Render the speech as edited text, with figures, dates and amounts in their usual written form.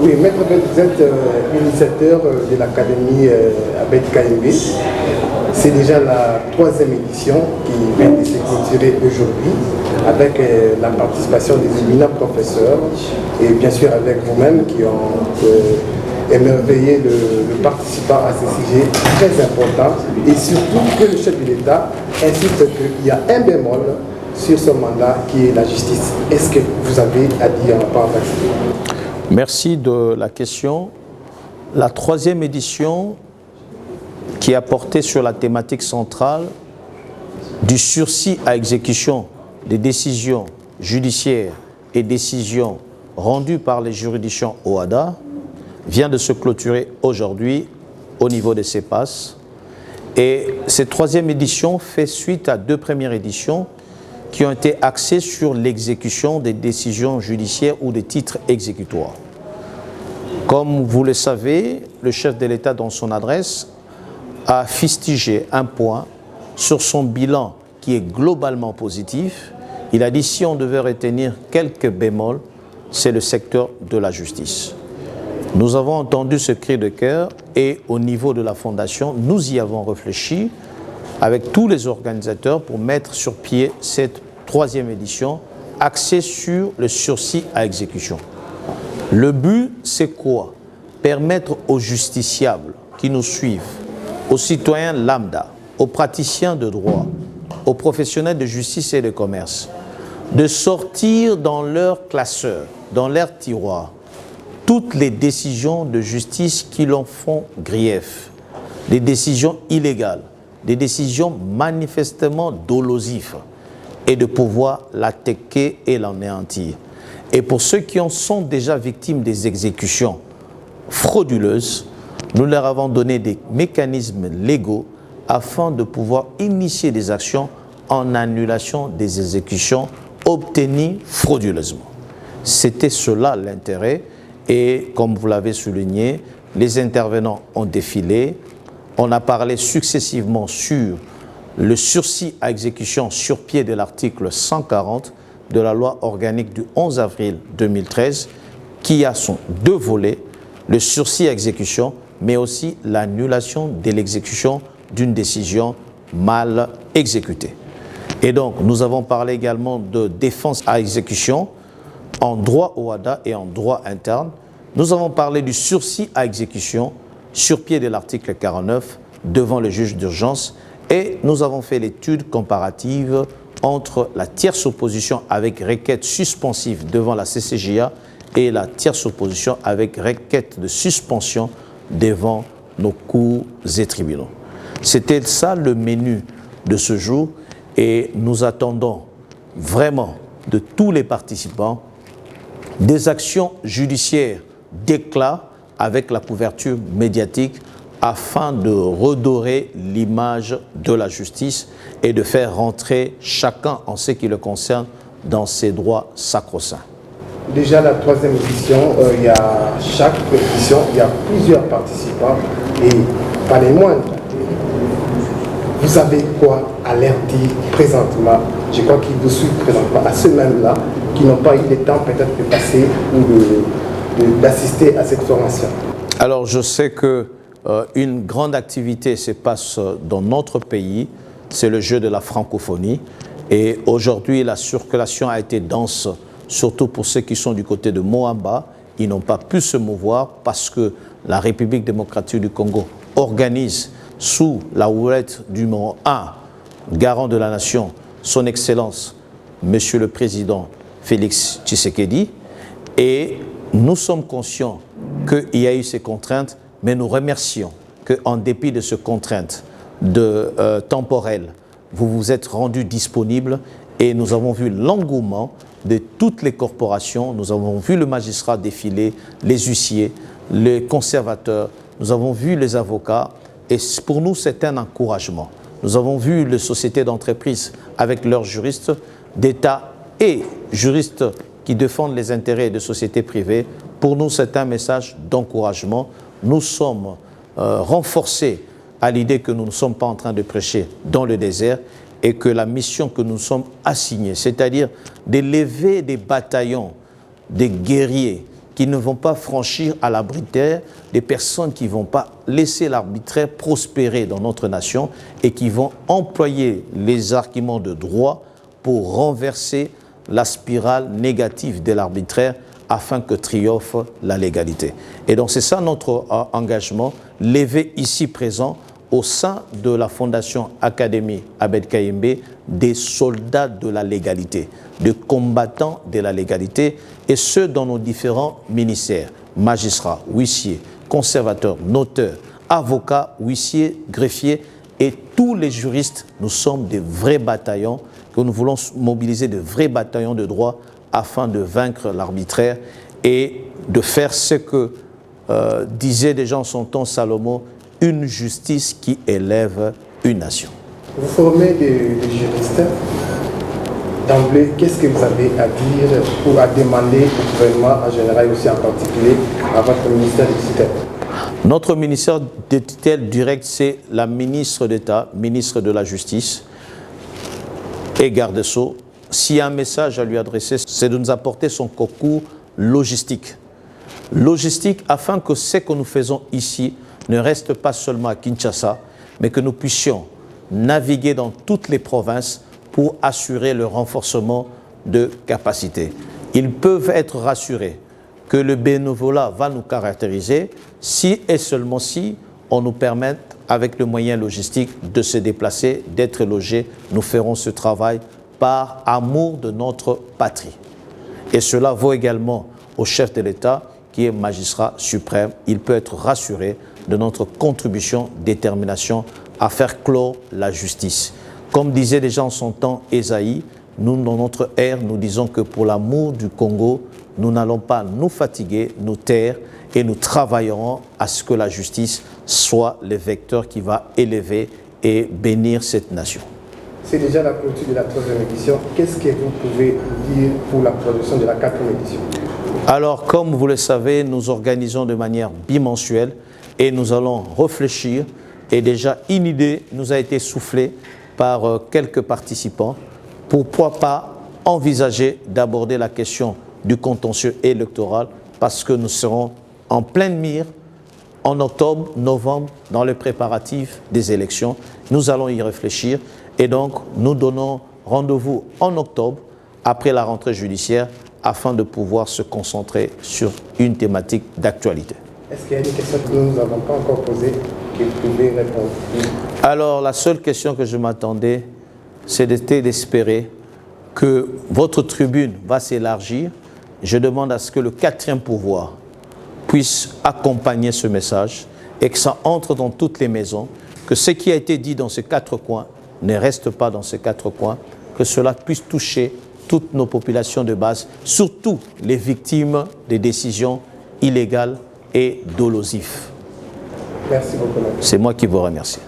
Oui, Maître Ben, vous êtes initiateur de l'Académie Abed KMB. C'est déjà la 3e édition qui vient de se clôturer aujourd'hui avec la participation des éminents professeurs et bien sûr avec vous-même qui ont émerveillé le participant à ce sujet très important et surtout que le chef de l'État insiste qu'il y a un bémol sur ce mandat qui est la justice. Est-ce que vous avez à dire en rapport avec ça? Merci de la question. La 3e édition qui a porté sur la thématique centrale du sursis à exécution des décisions judiciaires et décisions rendues par les juridictions OHADA vient de se clôturer aujourd'hui au niveau des CEPAS. Et cette 3e édition fait suite à 2 premières éditions qui ont été axées sur l'exécution des décisions judiciaires ou des titres exécutoires. Comme vous le savez, le chef de l'État, dans son adresse, a fustigé un point sur son bilan qui est globalement positif. Il a dit si on devait retenir quelques bémols, c'est le secteur de la justice. Nous avons entendu ce cri de cœur et au niveau de la Fondation, nous y avons réfléchi avec tous les organisateurs pour mettre sur pied cette 3e édition axée sur le sursis à exécution. Le but, c'est quoi? Permettre aux justiciables qui nous suivent, aux citoyens lambda, aux praticiens de droit, aux professionnels de justice et de commerce, de sortir dans leur classeur, dans leur tiroir, toutes les décisions de justice qui leur font grief, des décisions illégales, des décisions manifestement dolosives, et de pouvoir l'attaquer et l'anéantir. Et pour ceux qui en sont déjà victimes des exécutions frauduleuses, nous leur avons donné des mécanismes légaux afin de pouvoir initier des actions en annulation des exécutions obtenues frauduleusement. C'était cela l'intérêt et comme vous l'avez souligné, les intervenants ont défilé. On a parlé successivement sur le sursis à exécution sur pied de l'article 140 de la loi organique du 11 avril 2013 qui a son 2 volets, le sursis à exécution mais aussi l'annulation de l'exécution d'une décision mal exécutée. Et donc, nous avons parlé également de défense à exécution en droit OHADA et en droit interne. Nous avons parlé du sursis à exécution sur pied de l'article 49 devant le juge d'urgence et nous avons fait l'étude comparative entre la tierce opposition avec requête suspensive devant la CCJA et la tierce opposition avec requête de suspension devant nos cours et tribunaux. C'était ça le menu de ce jour et nous attendons vraiment de tous les participants des actions judiciaires d'éclat avec la couverture médiatique afin de redorer l'image de la justice et de faire rentrer chacun en ce qui le concerne dans ses droits sacro-saints. Déjà la 3e édition, il y a chaque édition, il y a plusieurs participants et pas les moindres. Vous avez quoi à leur dire présentement? Je crois qu'ils vous suivent présentement à ceux-mêmes-là qui n'ont pas eu le temps peut-être de passer ou d'assister à cette formation. Alors je sais que une grande activité se passe dans notre pays, c'est le jeu de la francophonie et aujourd'hui la circulation a été dense, surtout pour ceux qui sont du côté de Moamba. Ils n'ont pas pu se mouvoir parce que la République démocratique du Congo organise sous la houlette du numéro 1, garant de la nation, son Excellence, Monsieur le Président Félix Tshisekedi, et nous sommes conscients qu'il y a eu ces contraintes, mais nous remercions qu'en dépit de ces contraintes temporelles, vous vous êtes rendus disponibles et nous avons vu l'engouement de toutes les corporations, nous avons vu le magistrat défiler, les huissiers, les conservateurs, nous avons vu les avocats et pour nous c'est un encouragement. Nous avons vu les sociétés d'entreprise avec leurs juristes d'État et juristes qui défendent les intérêts de sociétés privées. Pour nous c'est un message d'encouragement. Nous sommes renforcés à l'idée que nous ne sommes pas en train de prêcher dans le désert et que la mission que nous sommes assignés, c'est-à-dire d'élever des bataillons, des guerriers qui ne vont pas franchir à l'arbitraire, des personnes qui ne vont pas laisser l'arbitraire prospérer dans notre nation et qui vont employer les arguments de droit pour renverser la spirale négative de l'arbitraire afin que triomphe la légalité. Et donc c'est ça notre engagement, levé ici présent au sein de la Fondation Académie Abed Kayembe, des soldats de la légalité, de combattants de la légalité, et ce dans nos différents ministères, magistrats, huissiers, conservateurs, noteurs, avocats, huissiers, greffiers, et tous les juristes. Nous sommes des vrais bataillons, que nous voulons mobiliser de vrais bataillons de droit afin de vaincre l'arbitraire et de faire ce que disait déjà en son temps Salomon, une justice qui élève une nation. Vous formez des juristes. D'emblée, qu'est-ce que vous avez à dire ou à demander au gouvernement en général et aussi en particulier à votre ministère de tutelle? Notre ministère de tutelle direct, c'est la ministre d'État, ministre de la Justice et garde-sceaux. S'il y a un message à lui adresser, c'est de nous apporter son concours logistique. Logistique afin que ce que nous faisons ici ne reste pas seulement à Kinshasa, mais que nous puissions naviguer dans toutes les provinces pour assurer le renforcement de capacités. Ils peuvent être rassurés que le bénévolat va nous caractériser si et seulement si on nous permet, avec le moyen logistique, de se déplacer, d'être logés. Nous ferons ce travail par amour de notre patrie. Et cela vaut également au chef de l'État, qui est magistrat suprême. Il peut être rassuré de notre contribution, détermination à faire clore la justice. Comme disait déjà en son temps Esaïe, nous, dans notre ère, nous disons que pour l'amour du Congo, nous n'allons pas nous fatiguer, nous taire, et nous travaillerons à ce que la justice soit le vecteur qui va élever et bénir cette nation. C'est déjà la clôture de la 3e édition. Qu'est-ce que vous pouvez dire pour la production de la 4e édition? Alors, comme vous le savez, nous organisons de manière bimensuelle et nous allons réfléchir. Et déjà, une idée nous a été soufflée par quelques participants. Pourquoi pas envisager d'aborder la question du contentieux électoral, parce que nous serons en pleine mire en octobre, novembre, dans les préparatifs des élections. Nous allons y réfléchir et donc nous donnons rendez-vous en octobre, après la rentrée judiciaire, afin de pouvoir se concentrer sur une thématique d'actualité. Est-ce qu'il y a des questions que nous n'avons pas encore posées que vous pouvez répondre? Alors, la seule question que je m'attendais, c'était d'espérer que votre tribune va s'élargir. Je demande à ce que le 4e pouvoir puisse accompagner ce message et que ça entre dans toutes les maisons, que ce qui a été dit dans ces 4 coins ne reste pas dans ces 4 coins, que cela puisse toucher toutes nos populations de base, surtout les victimes des décisions illégales et dolosives. Merci beaucoup. C'est moi qui vous remercie.